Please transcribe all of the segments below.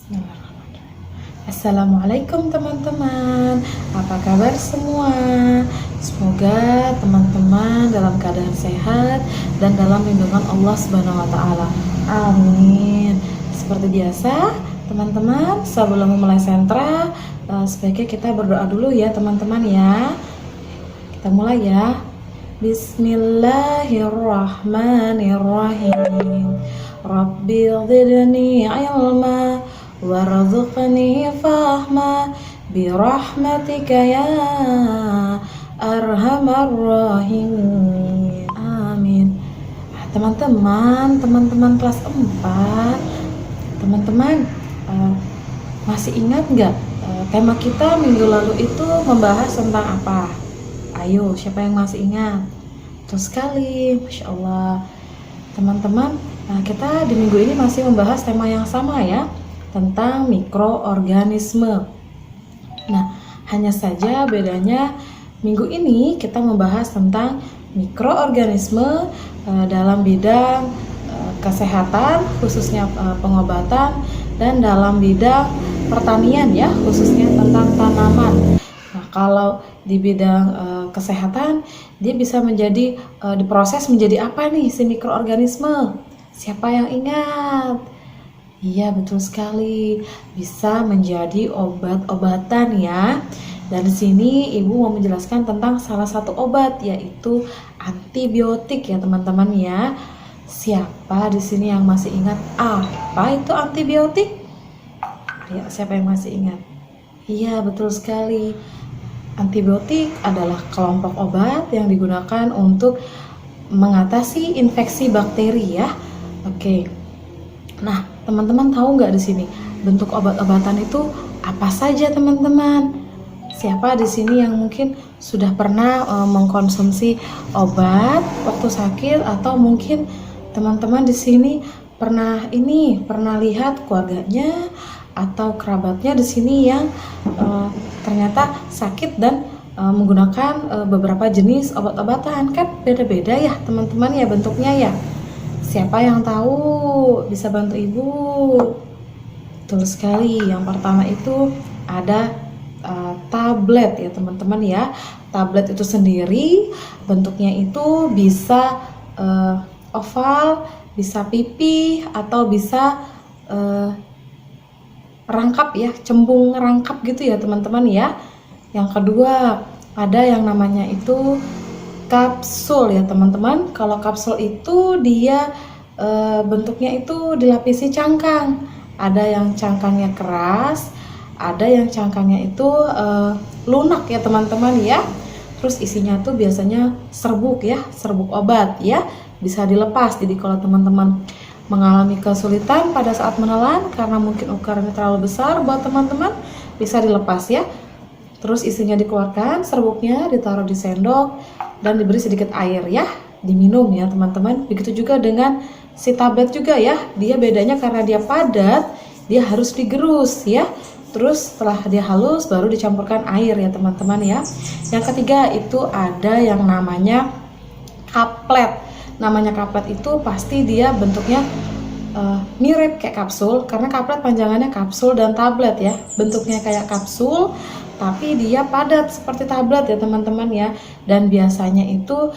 Bismillahirrahmanirrahim. Assalamualaikum teman-teman, apa kabar semua? Semoga teman-teman dalam keadaan sehat dan dalam lindungan Allah Subhanahu wa Ta'ala. Amin. Seperti biasa, teman-teman, sebelum memulai sentra, sebaiknya kita berdoa dulu ya teman-teman ya. Kita mulai ya. Bismillahirrahmanirrahim. Rabbi zidni ilma warzuqni fahma birahmatika ya arhamar rahimin. Amin. Teman-teman kelas 4, teman-teman masih ingat nggak tema kita minggu lalu itu membahas tentang apa? Ayo, siapa yang masih ingat? Betul sekali, Masya Allah. Teman-teman, kita di minggu ini masih membahas tema yang sama ya, tentang mikroorganisme. Nah, hanya saja bedanya minggu ini kita membahas tentang mikroorganisme dalam bidang kesehatan, khususnya pengobatan, dan dalam bidang pertanian ya, khususnya tentang tanaman. Nah, kalau di bidang kesehatan, dia bisa menjadi diproses menjadi apa nih si mikroorganisme? Siapa yang ingat? Iya, betul sekali. Bisa menjadi obat-obatan ya. Dan di sini Ibu mau menjelaskan tentang salah satu obat, yaitu antibiotik ya teman-teman ya. Siapa di sini yang masih ingat apa itu antibiotik? Ya, siapa yang masih ingat? Iya, betul sekali. Antibiotik adalah kelompok obat yang digunakan untuk mengatasi infeksi bakteri ya. Oke. Nah, teman-teman tahu nggak di sini bentuk obat-obatan itu apa saja teman-teman? Siapa di sini yang mungkin sudah pernah mengkonsumsi obat waktu sakit, atau mungkin teman-teman di sini pernah lihat keluarganya atau kerabatnya di sini yang ternyata sakit dan menggunakan beberapa jenis obat-obatan. Kan beda-beda ya teman-teman ya bentuknya ya. Siapa yang tahu bisa bantu Ibu? Betul sekali. Yang pertama itu ada tablet ya teman-teman ya. Tablet itu sendiri bentuknya itu bisa oval, bisa pipih, atau bisa rangkap ya, cembung rangkap gitu ya teman-teman ya. Yang kedua ada yang namanya itu kapsul ya teman-teman. Kalau kapsul itu dia bentuknya itu dilapisi cangkang. Ada yang cangkangnya keras, ada yang cangkangnya itu lunak ya teman-teman ya. Terus isinya tuh biasanya serbuk ya, serbuk obat ya, bisa dilepas. Jadi kalau teman-teman mengalami kesulitan pada saat menelan karena mungkin ukurannya terlalu besar buat teman-teman, bisa dilepas ya. Terus isinya dikeluarkan, serbuknya ditaruh di sendok dan diberi sedikit air ya, diminum ya teman-teman. Begitu juga dengan si tablet juga ya, dia bedanya karena dia padat, dia harus digerus ya. Terus setelah dia halus baru dicampurkan air ya teman-teman ya. Yang ketiga itu ada yang namanya kaplet. Namanya kaplet itu pasti dia bentuknya mirip kayak kapsul, karena kaplet panjangannya kapsul dan tablet ya. Bentuknya kayak kapsul tapi dia padat seperti tablet ya teman-teman ya. Dan biasanya itu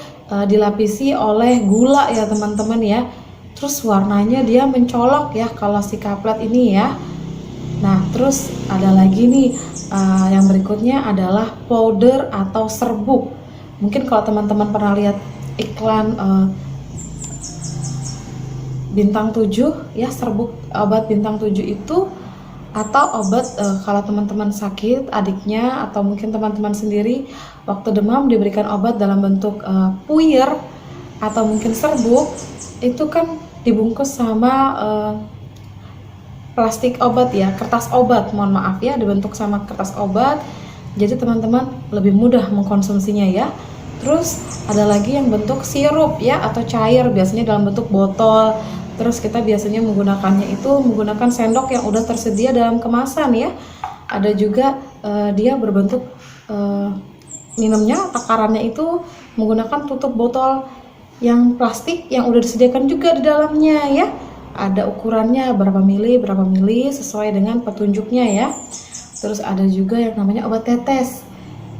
dilapisi oleh gula ya teman-teman ya. Terus warnanya dia mencolok ya kalau si kaplet ini ya. Nah, terus ada lagi nih yang berikutnya adalah powder atau serbuk. Mungkin kalau teman-teman pernah lihat iklan bintang 7 ya, serbuk obat bintang 7 itu, atau obat kalau teman-teman sakit, adiknya atau mungkin teman-teman sendiri waktu demam diberikan obat dalam bentuk puyer atau mungkin serbuk, itu kan dibungkus sama plastik obat ya, kertas obat, mohon maaf ya, dibentuk sama kertas obat. Jadi teman-teman lebih mudah mengkonsumsinya ya. Terus ada lagi yang bentuk sirup ya, atau cair, biasanya dalam bentuk botol. Terus kita biasanya menggunakannya itu menggunakan sendok yang udah tersedia dalam kemasan ya. Ada juga dia berbentuk minumnya, takarannya itu menggunakan tutup botol yang plastik yang udah disediakan juga di dalamnya ya. ada ukurannya berapa mili sesuai dengan petunjuknya ya. Terus ada juga yang namanya obat tetes.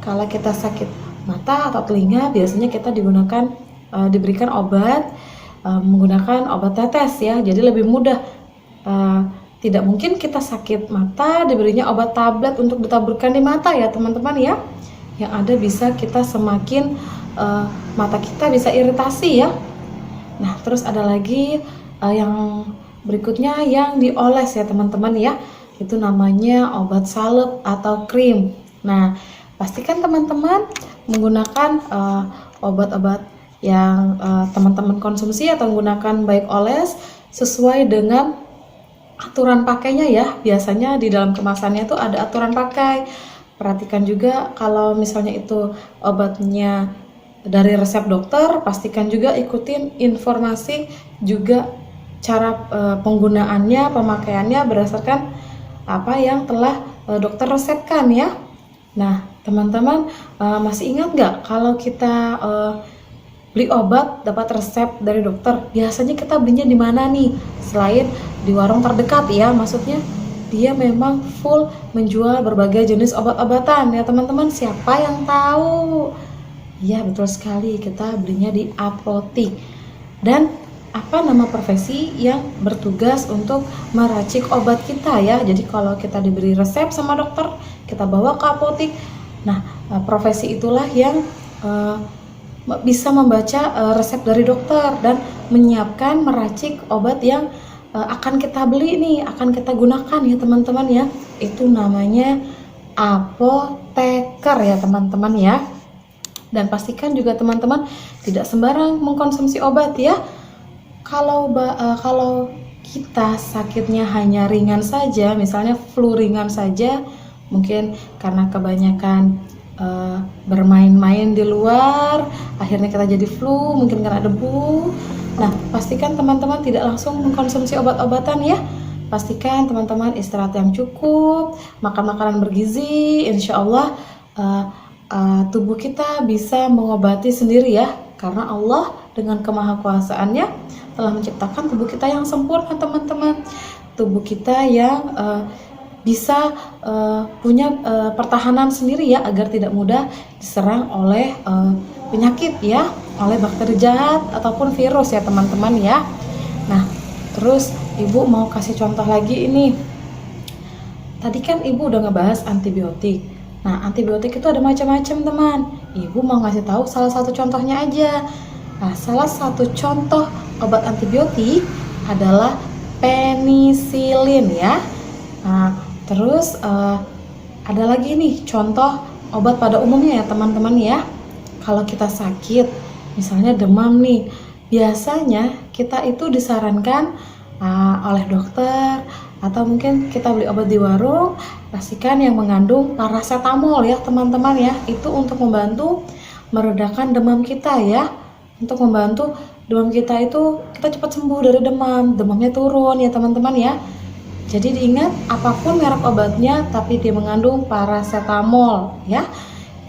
Kalau kita sakit mata atau telinga, biasanya kita diberikan obat menggunakan obat tetes ya. Jadi lebih mudah. Tidak mungkin kita sakit mata diberinya obat tablet untuk ditaburkan di mata ya teman-teman ya. Yang ada bisa kita semakin mata kita bisa iritasi ya. Nah terus ada lagi yang berikutnya yang dioles ya teman-teman ya. Itu namanya obat salep atau krim. Nah pastikan teman-teman menggunakan obat-obat yang teman-teman konsumsi atau menggunakan baik oles sesuai dengan aturan pakainya ya. Biasanya di dalam kemasannya tuh ada aturan pakai. Perhatikan juga kalau misalnya itu obatnya dari resep dokter, pastikan juga ikutin informasi juga cara penggunaannya, pemakaiannya berdasarkan apa yang telah dokter resepkan ya. Nah teman-teman masih ingat nggak kalau kita beli obat dapat resep dari dokter, biasanya kita belinya di mana nih? Selain di warung terdekat ya, maksudnya dia memang full menjual berbagai jenis obat-obatan ya teman-teman. Siapa yang tahu? Ya betul sekali, kita belinya di apotik. Dan apa nama profesi yang bertugas untuk meracik obat kita ya? Jadi kalau kita diberi resep sama dokter, kita bawa ke apotik. Nah profesi itulah yang bisa membaca resep dari dokter dan menyiapkan meracik obat yang akan kita beli nih, akan kita gunakan ya teman-teman ya. Itu namanya apoteker ya teman-teman ya. Dan pastikan juga teman-teman tidak sembarang mengkonsumsi obat ya. Kalau kita sakitnya hanya ringan saja, misalnya flu ringan saja, mungkin karena kebanyakan bermain-main di luar, akhirnya kita jadi flu, mungkin karena debu. Nah, pastikan teman-teman tidak langsung mengkonsumsi obat-obatan ya. Pastikan teman-teman istirahat yang cukup, makan makanan bergizi, insya Allah tubuh kita bisa mengobati sendiri ya. Karena Allah dengan kemahakuasaannya telah menciptakan tubuh kita yang sempurna teman-teman. Tubuh kita yang bisa punya pertahanan sendiri ya, agar tidak mudah diserang oleh penyakit ya, oleh bakteri jahat ataupun virus ya teman-teman ya. Nah terus ibu mau kasih contoh lagi ini. Tadi kan ibu udah ngebahas antibiotik. Nah antibiotik itu ada macam-macam teman. Ibu mau ngasih tahu salah satu contohnya aja. Nah salah satu contoh obat antibiotik adalah penisilin ya. Nah terus ada lagi nih contoh obat pada umumnya ya teman-teman ya. Kalau kita sakit, misalnya demam nih, biasanya kita itu disarankan oleh dokter atau mungkin kita beli obat di warung, pastikan yang mengandung paracetamol ya teman-teman ya. Itu untuk membantu meredakan demam kita ya. Untuk membantu demam kita itu kita cepat sembuh dari demam, demamnya turun ya teman-teman ya. Jadi diingat apapun merek obatnya tapi dia mengandung paracetamol ya.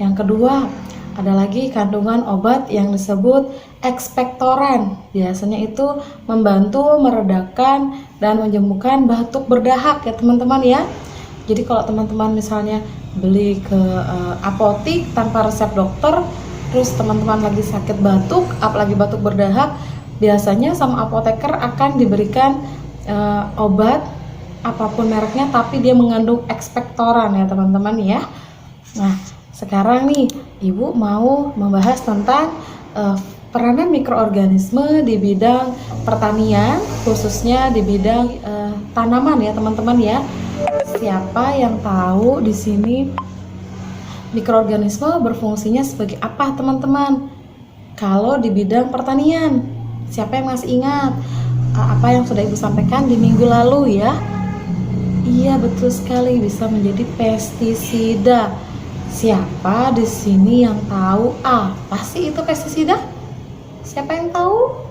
Yang kedua, ada lagi kandungan obat yang disebut ekspektoran. Biasanya itu membantu meredakan dan menyembuhkan batuk berdahak ya teman-teman ya. Jadi kalau teman-teman misalnya beli ke apotik tanpa resep dokter, terus teman-teman lagi sakit batuk, apalagi batuk berdahak, biasanya sama apoteker akan diberikan obat apapun mereknya tapi dia mengandung ekspektoran ya teman-teman ya. Nah sekarang nih ibu mau membahas tentang peranan mikroorganisme di bidang pertanian, khususnya di bidang tanaman ya teman-teman ya. Siapa yang tahu di sini mikroorganisme berfungsinya sebagai apa teman-teman? Kalau di bidang pertanian, siapa yang masih ingat apa yang sudah ibu sampaikan di minggu lalu ya? Iya betul sekali, bisa menjadi pestisida. Siapa di sini yang tahu apa sih itu pestisida? Siapa yang tahu?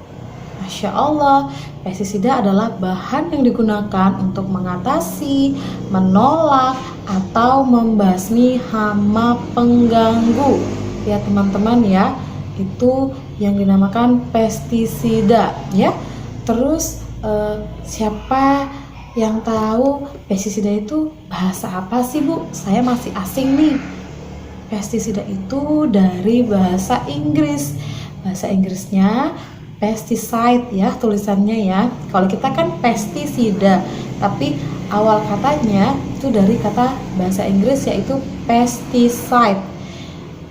Masya Allah, pestisida adalah bahan yang digunakan untuk mengatasi, menolak, atau membasmi hama pengganggu. Ya teman-teman ya, itu yang dinamakan pestisida ya. Terus Siapa yang tahu pestisida itu bahasa apa sih Bu? Saya masih asing nih. Pestisida itu dari bahasa Inggris. Bahasa Inggrisnya pesticide ya tulisannya ya. Kalau kita kan pestisida, tapi awal katanya itu dari kata bahasa Inggris yaitu pesticide.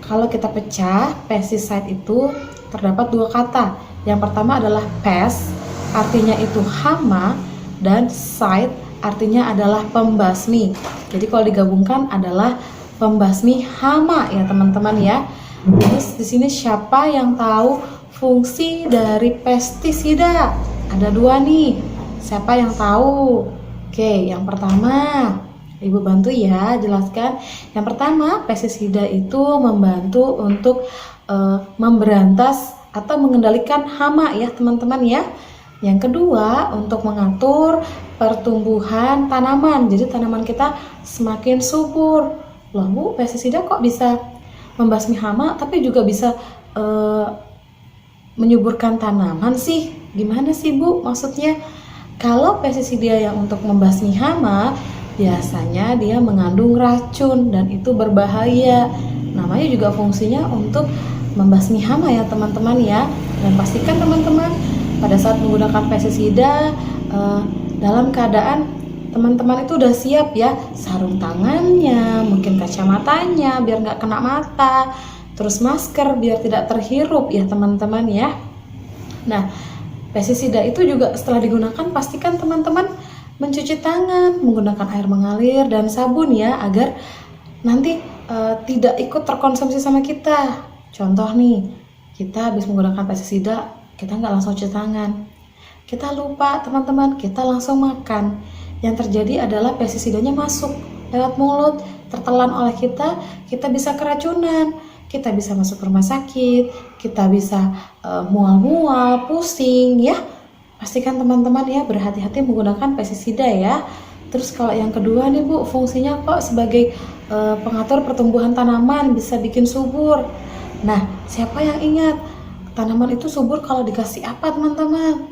Kalau kita pecah, pesticide itu terdapat dua kata. Yang pertama adalah pest, artinya itu hama, dan side artinya adalah pembasmi. Jadi kalau digabungkan adalah pembasmi hama ya teman-teman ya. Terus di sini siapa yang tahu fungsi dari pestisida? Ada dua nih. Siapa yang tahu? Oke, yang pertama Ibu bantu ya jelaskan. Yang pertama, pestisida itu membantu untuk memberantas atau mengendalikan hama ya teman-teman ya. Yang kedua, untuk mengatur pertumbuhan tanaman. Jadi tanaman kita semakin subur. Loh Bu, pestisida kok bisa membasmi hama tapi juga bisa menyuburkan tanaman sih? Gimana sih Bu maksudnya? Kalau pestisida yang untuk membasmi hama biasanya dia mengandung racun dan itu berbahaya. Namanya juga fungsinya untuk membasmi hama ya teman-teman ya. Dan pastikan teman-teman pada saat menggunakan pestisida dalam keadaan teman-teman itu udah siap ya, sarung tangannya, mungkin kacamatanya biar nggak kena mata, terus masker biar tidak terhirup ya teman-teman ya. Nah, pestisida itu juga setelah digunakan pastikan teman-teman mencuci tangan menggunakan air mengalir dan sabun ya, agar nanti tidak ikut terkonsumsi sama kita. Contoh nih, kita habis menggunakan pestisida, kita nggak langsung cuci tangan, kita lupa teman-teman, kita langsung makan. Yang terjadi adalah pestisidanya masuk lewat mulut, tertelan oleh kita bisa keracunan, kita bisa masuk rumah sakit, kita bisa mual-mual, pusing ya. Pastikan teman-teman ya berhati-hati menggunakan pestisida ya. Terus kalau yang kedua nih Bu, fungsinya kok sebagai pengatur pertumbuhan tanaman, bisa bikin subur. Nah, siapa yang ingat tanaman itu subur kalau dikasih apa teman-teman?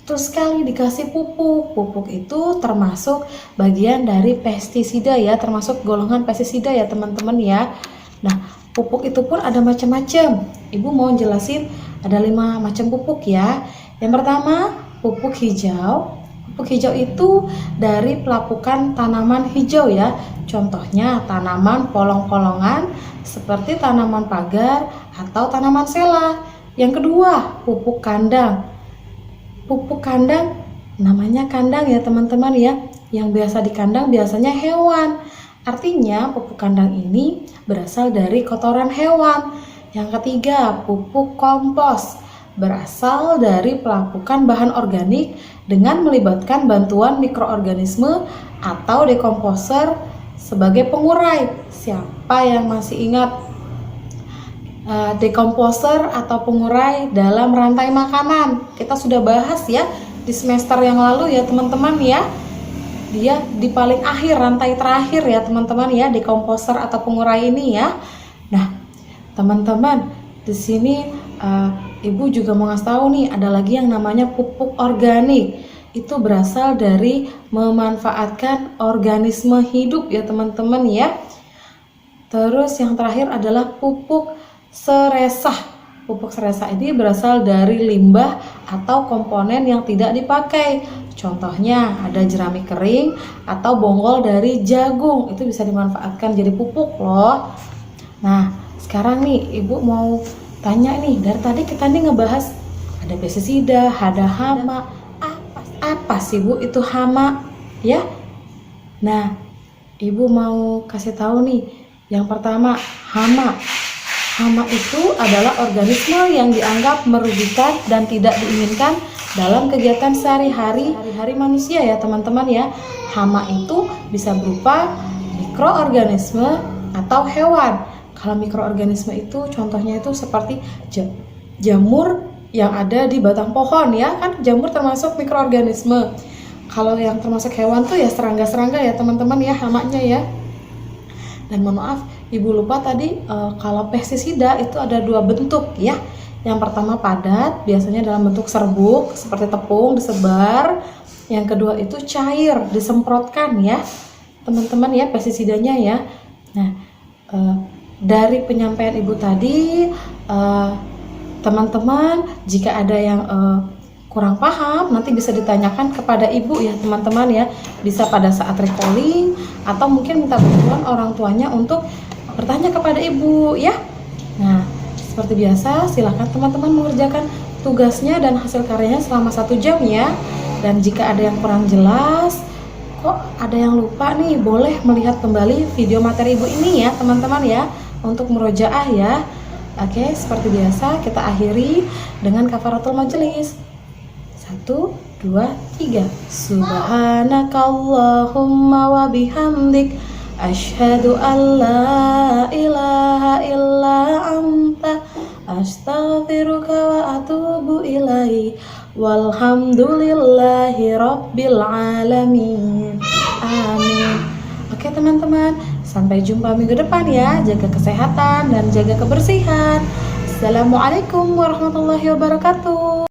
Terus sekali dikasih pupuk. Pupuk itu termasuk bagian dari pestisida ya, termasuk golongan pestisida ya teman-teman ya. Nah, pupuk itu pun ada macam-macam. Ibu mau jelasin ada 5 macam pupuk ya. Yang pertama, pupuk hijau. Pupuk hijau itu dari pelapukan tanaman hijau ya. Contohnya tanaman polong-polongan seperti tanaman pagar atau tanaman sela. Yang kedua, pupuk kandang. Pupuk kandang, namanya kandang ya teman-teman ya. Yang biasa di kandang biasanya hewan. Artinya pupuk kandang ini berasal dari kotoran hewan. Yang ketiga, pupuk kompos. Berasal dari pelapukan bahan organik dengan melibatkan bantuan mikroorganisme atau dekomposer sebagai pengurai. Siapa yang masih ingat dekomposer atau pengurai dalam rantai makanan? Kita sudah bahas ya di semester yang lalu ya teman-teman ya. Dia di paling akhir, rantai terakhir ya teman-teman ya, dekomposer atau pengurai ini ya. Nah, teman-teman, di sini Ibu juga mau ngasih tahu nih, ada lagi yang namanya pupuk organik. Itu berasal dari memanfaatkan organisme hidup ya teman-teman ya. Terus yang terakhir adalah pupuk seresah. Pupuk seresah ini berasal dari limbah atau komponen yang tidak dipakai. Contohnya ada jerami kering atau bonggol dari jagung. Itu bisa dimanfaatkan jadi pupuk loh. Nah, sekarang nih Ibu mau tanya nih, dari tadi kita nih ngebahas ada pestisida, ada hama. Apa sih Bu itu hama? Ya. Nah, Ibu mau kasih tahu nih. Yang pertama, hama. Hama itu adalah organisme yang dianggap merugikan dan tidak diinginkan dalam kegiatan sehari-hari manusia ya teman-teman ya. Hama itu bisa berupa mikroorganisme atau hewan. Kalau mikroorganisme itu contohnya itu seperti jamur yang ada di batang pohon ya, kan jamur termasuk mikroorganisme. Kalau yang termasuk hewan tuh ya serangga-serangga ya teman-teman ya, hamanya ya. Dan mohon maaf Ibu lupa tadi kalau pestisida itu ada 2 bentuk ya. Yang pertama padat, biasanya dalam bentuk serbuk seperti tepung disebar. Yang kedua itu cair, disemprotkan ya teman-teman ya, pestisidanya ya. Nah, dari penyampaian ibu tadi, teman-teman jika ada yang kurang paham nanti bisa ditanyakan kepada ibu ya teman-teman ya, bisa pada saat recalling atau mungkin minta bantuan orang tuanya untuk bertanya kepada ibu ya. Nah, seperti biasa silakan teman-teman mengerjakan tugasnya dan hasil karyanya selama 1 jam ya. Dan jika ada yang kurang jelas, kok ada yang lupa nih, boleh melihat kembali video materi ibu ini ya teman-teman ya, untuk murojaah ya. Oke, seperti biasa kita akhiri dengan kafaratul majelis. 1, 2, 3. Subhanakallahumma wa bihamdik, asyhadu an la ilaha illa anta, astaghfiruka wa atubu ilaih. Walhamdulillahi rabbil alamin. Amin. Oke teman-teman, sampai jumpa minggu depan ya. Jaga kesehatan dan jaga kebersihan. Assalamualaikum warahmatullahi wabarakatuh.